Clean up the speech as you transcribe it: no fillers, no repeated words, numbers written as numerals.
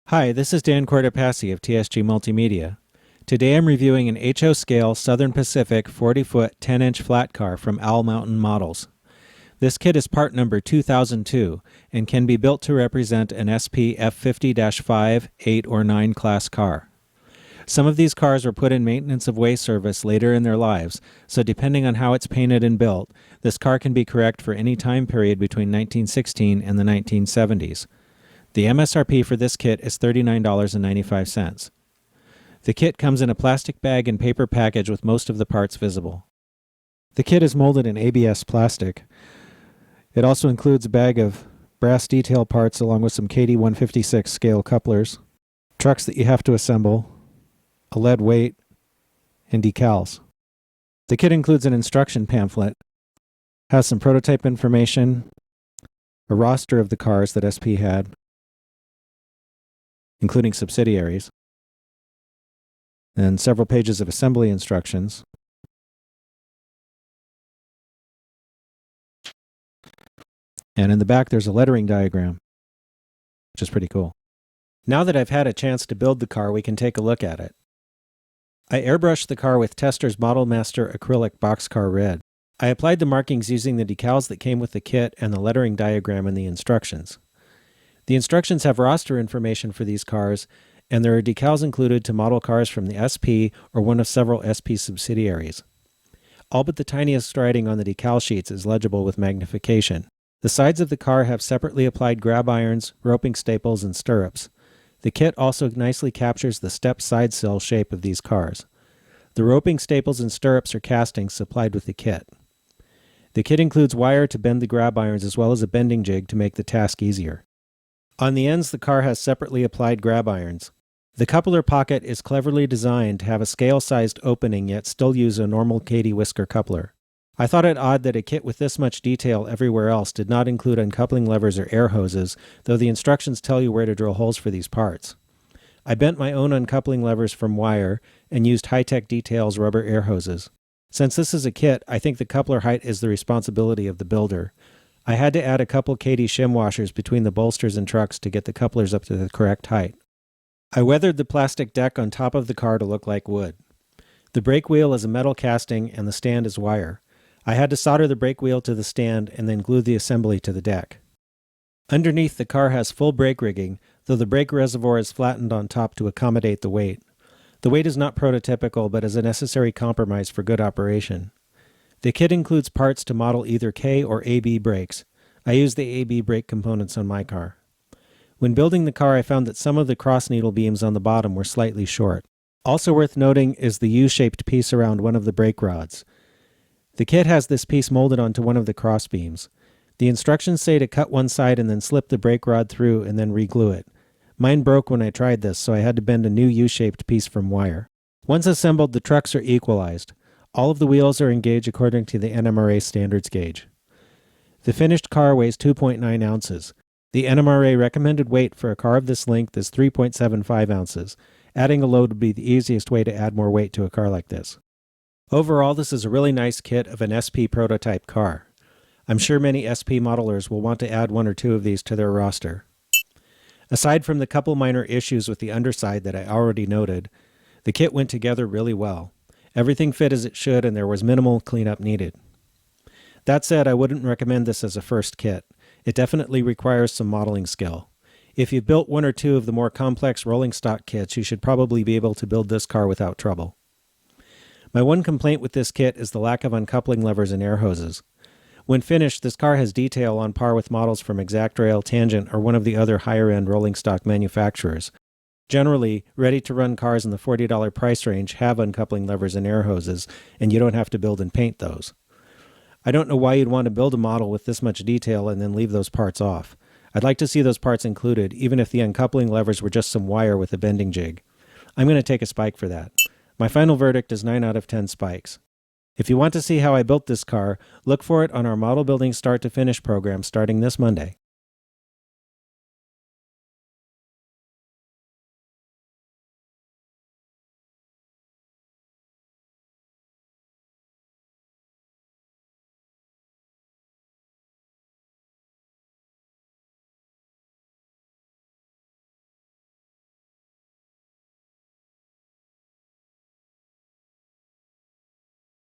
Hi, this is Dan Cortopassi of TSG Multimedia. Today I'm reviewing an HO scale Southern Pacific 40-foot 10-inch flat car from Owl Mountain Models. This kit is part number 2002 and can be built to represent an Espee F-50-5, 8, or 9 class car. Some of these cars were put in maintenance of way service later in their lives, so depending on how it's painted and built, this car can be correct for any time period between 1916 and the 1970s. The Msrp for this kit is $39.95. The kit comes in a plastic bag and paper package with most of the parts visible. The kit is molded in ABS plastic. It also includes a bag of brass detail parts along with some KD 156 scale couplers, trucks that you have to assemble, a lead weight, and decals. The kit includes an instruction pamphlet, has some prototype information, a roster of the cars that Espee had, including subsidiaries, and several pages of assembly instructions. And in the back there's a lettering diagram, which is pretty cool. Now that I've had a chance to build the car, we can take a look at it. I airbrushed the car with Tester's Model Master Acrylic Boxcar Red. I applied the markings using the decals that came with the kit and the lettering diagram in the instructions. The instructions have roster information for these cars, and there are decals included to model cars from the Espee or one of several Espee subsidiaries. All but the tiniest writing on the decal sheets is legible with magnification. The sides of the car have separately applied grab irons, roping staples, and stirrups. The kit also nicely captures the step side sill shape of these cars. The roping staples and stirrups are castings supplied with the kit. The kit includes wire to bend the grab irons as well as a bending jig to make the task easier. On the ends, the car has separately applied grab irons. The coupler pocket is cleverly designed to have a scale-sized opening yet still use a normal KD whisker coupler. I thought it odd that a kit with this much detail everywhere else did not include uncoupling levers or air hoses, though the instructions tell you where to drill holes for these parts. I bent my own uncoupling levers from wire and used High-Tech Details rubber air hoses. Since this is a kit, I think the coupler height is the responsibility of the builder. I had to add a couple KD shim washers between the bolsters and trucks to get the couplers up to the correct height. I weathered the plastic deck on top of the car to look like wood. The brake wheel is a metal casting and the stand is wire. I had to solder the brake wheel to the stand and then glue the assembly to the deck. Underneath, the car has full brake rigging, though the brake reservoir is flattened on top to accommodate the weight. The weight is not prototypical, but is a necessary compromise for good operation. The kit includes parts to model either K or AB brakes. I used the AB brake components on my car. When building the car, I found that some of the cross needle beams on the bottom were slightly short. Also worth noting is the U-shaped piece around one of the brake rods. The kit has this piece molded onto one of the cross beams. The instructions say to cut one side and then slip the brake rod through and then re-glue it. Mine broke when I tried this, so I had to bend a new U-shaped piece from wire. Once assembled, the trucks are equalized. All of the wheels are engaged according to the NMRA standards gauge. The finished car weighs 2.9 ounces. The NMRA recommended weight for a car of this length is 3.75 ounces. Adding a load would be the easiest way to add more weight to a car like this. Overall, this is a really nice kit of an Espee prototype car. I'm sure many Espee modelers will want to add one or two of these to their roster. Aside from the couple minor issues with the underside that I already noted, the kit went together really well. Everything fit as it should and there was minimal cleanup needed. That said, I wouldn't recommend this as a first kit. It definitely requires some modeling skill. If you've built one or two of the more complex rolling stock kits, you should probably be able to build this car without trouble. My one complaint with this kit is the lack of uncoupling levers and air hoses. When finished, this car has detail on par with models from Exactrail, Tangent, or one of the other higher-end rolling stock manufacturers. Generally, ready-to-run cars in the $40 price range have uncoupling levers and air hoses, and you don't have to build and paint those. I don't know why you'd want to build a model with this much detail and then leave those parts off. I'd like to see those parts included, even if the uncoupling levers were just some wire with a bending jig. I'm going to take a spike for that. My final verdict is 9 out of 10 spikes. If you want to see how I built this car, look for it on our model building start to finish program starting this Monday.